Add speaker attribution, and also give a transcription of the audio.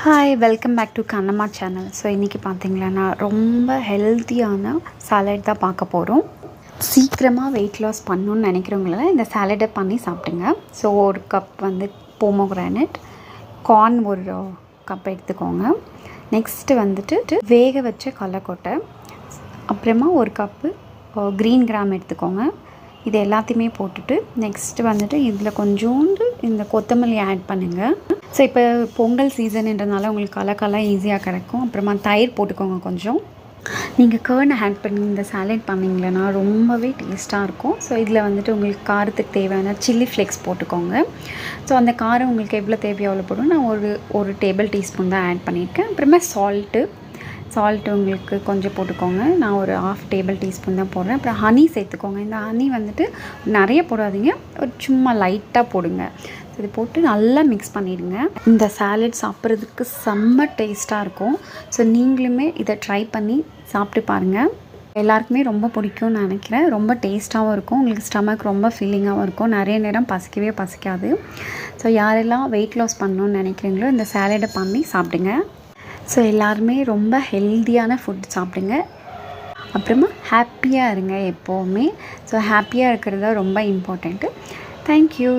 Speaker 1: Hi welcome back to Kannamma channel. So இன்றைக்கி பார்த்திங்களா நான் ரொம்ப ஹெல்த்தியான சாலட் தான் பார்க்க போகிறோம். சீக்கிரமாக வெயிட் லாஸ் பண்ணணுன்னு நினைக்கிறவங்கள இந்த சாலடை பண்ணி சாப்பிடுங்க. ஸோ ஒரு கப் வந்து போமோகிரானட், கார்ன் ஒரு கப் எடுத்துக்கோங்க. நெக்ஸ்ட்டு வந்துட்டு வேக வச்ச கடலக்கொட்டை, அப்புறமா ஒரு கப்பு க்ரீன் கிராம் எடுத்துக்கோங்க. இது எல்லாத்தையுமே போட்டுட்டு நெக்ஸ்ட்டு வந்துட்டு இதில் கொஞ்சோண்டு இந்த கொத்தமல்லி ஆட் பண்ணுங்கள். ஸோ இப்போ பொங்கல் சீசன்ன்றதுனால உங்களுக்கு கலக்கெல்லாம் ஈஸியாக கிடைக்கும். அப்புறமா தயிர் போட்டுக்கோங்க கொஞ்சம். நீங்கள் கர்னை ஆட் பண்ணி இந்த சாலட் பண்ணிங்களேன்னா ரொம்பவே டேஸ்ட்டாக இருக்கும். ஸோ இதில் வந்துட்டு உங்களுக்கு காரத்துக்கு தேவையான சில்லி ஃப்ளேக்ஸ் போட்டுக்கோங்க. ஸோ அந்த காரம் உங்களுக்கு எவ்வளோ தேவையோ அவ்வளோ போடும். நான் ஒரு டேபிள் டீஸ்பூன் தான் ஆட் பண்ணியிருக்கேன். அப்புறமா சால்ட்டு உங்களுக்கு கொஞ்சம் போட்டுக்கோங்க. நான் ஒரு 1/2 டேபிள் டீஸ்பூன் தான் போடுறேன். அப்புறம் ஹனி சேர்த்துக்கோங்க. இந்த ஹனி வந்துட்டு நிறைய போடாதீங்க, ஒரு சும்மா லைட்டாக போடுங்க. இது போட்டு நல்லா மிக்ஸ் பண்ணிவிடுங்க. இந்த சாலட் சாப்பிட்றதுக்கு செம்ம டேஸ்ட்டாக இருக்கும். ஸோ நீங்களுமே இதை ட்ரை பண்ணி சாப்பிட்டு பாருங்கள். எல்லாருக்குமே ரொம்ப பிடிக்கும்னு நினைக்கிறேன். ரொம்ப டேஸ்ட்டாகவும் இருக்கும். உங்களுக்கு ஸ்டமக் ரொம்ப ஃபீலிங்காகவும் இருக்கும். நிறைய நேரம் பசிக்கவே பசிக்காது. ஸோ யாரெல்லாம் வெயிட் லாஸ் பண்ணணுன்னு நினைக்கிறீங்களோ இந்த சாலடை பண்ணி சாப்பிடுங்க. ஸோ எல்லாருமே ரொம்ப ஹெல்த்தியான ஃபுட் சாப்பிடுங்க. அப்புறமா ஹாப்பியாக இருங்க எப்போவுமே. ஸோ ஹாப்பியாக இருக்கிறது தான் ரொம்ப இம்பார்ட்டண்ட்டு. தேங்க்யூ.